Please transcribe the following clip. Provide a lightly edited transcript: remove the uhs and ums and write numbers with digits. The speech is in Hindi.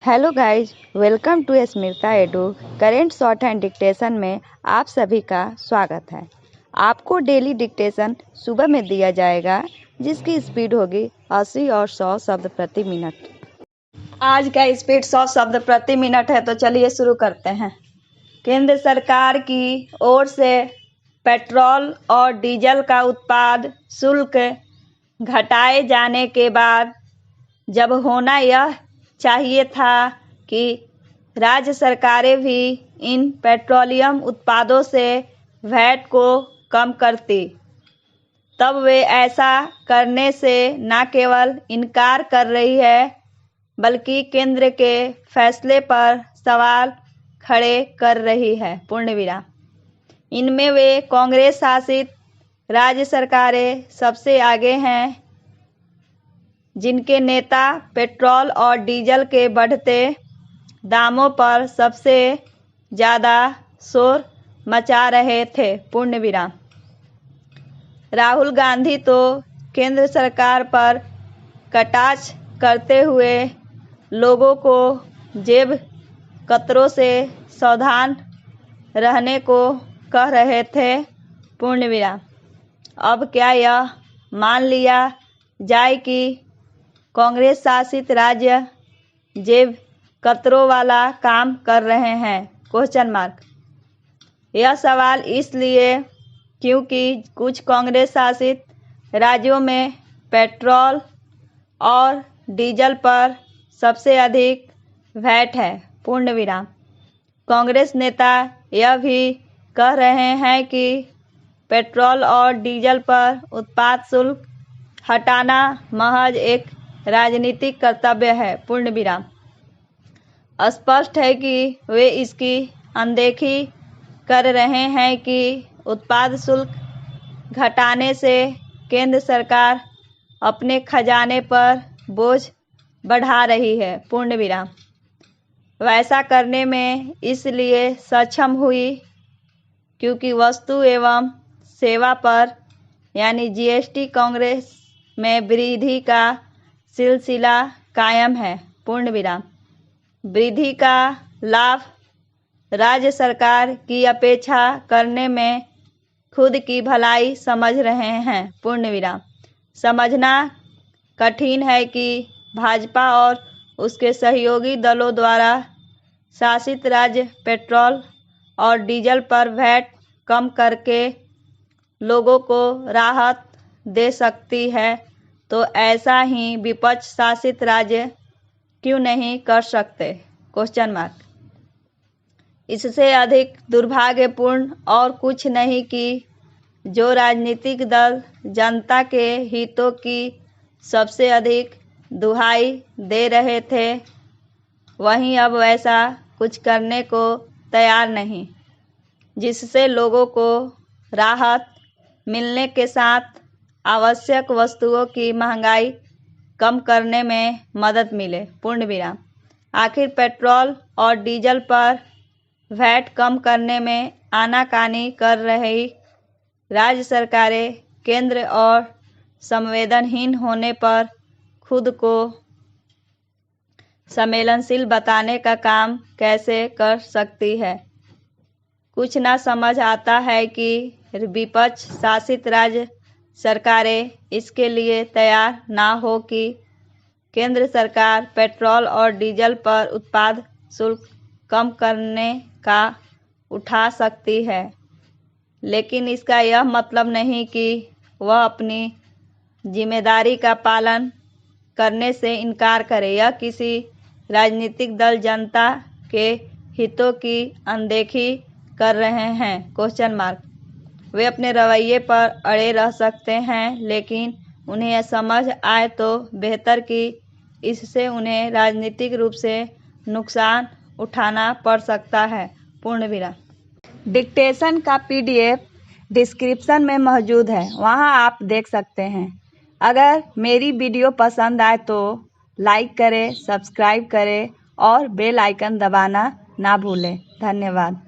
Hello guys, welcome to Smita Edu. Current shorthand dictation में आप सभी का स्वागत है। आपको डेली डिक्टेशन सुबह में दिया जाएगा, जिसकी स्पीड होगी 80 और 100 शब्द प्रति मिनट। आज का स्पीड 100 शब्द प्रति मिनट है, तो चलिए शुरू करते हैं। केंद्र सरकार की ओर से पेट्रोल और डीजल का उत्पाद शुल्क घटाए जाने के बाद जब होना यह चाहिए था कि राज्य सरकारें भी इन पेट्रोलियम उत्पादों से वैट को कम करती, तब वे ऐसा करने से न केवल इनकार कर रही है, बल्कि केंद्र के फैसले पर सवाल खड़े कर रही है। पूर्णविराम। इनमें वे कांग्रेस शासित राज्य सरकारें सबसे आगे हैं, जिनके नेता पेट्रोल और डीजल के बढ़ते दामों पर सबसे ज़्यादा शोर मचा रहे थे। पूर्णविराम। राहुल गांधी तो केंद्र सरकार पर कटाक्ष करते हुए लोगों को जेब कतरों से सावधान रहने को कह रहे थे। पूर्णविराम। अब क्या यह मान लिया जाए कि कांग्रेस शासित राज्य जेब कतरों वाला काम कर रहे हैं? Question mark. यह सवाल इसलिए क्योंकि कुछ कांग्रेस शासित राज्यों में पेट्रोल और डीजल पर सबसे अधिक वैट है। पूर्णविराम। कांग्रेस नेता यह भी कह रहे हैं कि पेट्रोल और डीजल पर उत्पाद शुल्क हटाना महज एक राजनीतिक कर्तव्य है। पूर्णविराम। स्पष्ट है कि वे इसकी अनदेखी कर रहे हैं कि उत्पाद शुल्क घटाने से केंद्र सरकार अपने खजाने पर बोझ बढ़ा रही है। पूर्णविराम। वैसा करने में इसलिए सक्षम हुई क्योंकि वस्तु एवं सेवा पर यानी जीएसटी कांग्रेस में वृद्धि का सिलसिला कायम है। पूर्णविराम। वृद्धि का लाभ राज्य सरकार की अपेक्षा करने में खुद की भलाई समझ रहे हैं। पूर्णविराम। समझना कठिन है कि भाजपा और उसके सहयोगी दलों द्वारा शासित राज्य पेट्रोल और डीजल पर वैट कम करके लोगों को राहत दे सकती है, तो ऐसा ही विपक्ष शासित राज्य क्यों नहीं कर सकते? Question mark. इससे अधिक दुर्भाग्यपूर्ण और कुछ नहीं कि जो राजनीतिक दल जनता के हितों की सबसे अधिक दुहाई दे रहे थे, वहीं अब वैसा कुछ करने को तैयार नहीं, जिससे लोगों को राहत मिलने के साथ आवश्यक वस्तुओं की महंगाई कम करने में मदद मिले। पूर्णविराम। आखिर पेट्रोल और डीजल पर वैट कम करने में आनाकानी कर रही राज्य सरकारें केंद्र और संवेदनहीन होने पर खुद को संवेदनशील बताने का काम कैसे कर सकती है? कुछ ना समझ आता है कि विपक्ष शासित राज्य सरकारें इसके लिए तैयार ना हो कि केंद्र सरकार पेट्रोल और डीजल पर उत्पाद शुल्क कम करने का उठा सकती है, लेकिन इसका यह मतलब नहीं कि वह अपनी जिम्मेदारी का पालन करने से इनकार करे। यह किसी राजनीतिक दल जनता के हितों की अनदेखी कर रहे हैं। Question mark. वे अपने रवैये पर अड़े रह सकते हैं, लेकिन उन्हें यह समझ आए तो बेहतर कि इससे उन्हें राजनीतिक रूप से नुकसान उठाना पड़ सकता है। पूर्णविराम। डिक्टेशन का पीडीएफ डिस्क्रिप्शन में मौजूद है, वहां आप देख सकते हैं। अगर मेरी वीडियो पसंद आए तो लाइक करें, सब्सक्राइब करें और बेल आइकन दबाना ना भूलें। धन्यवाद।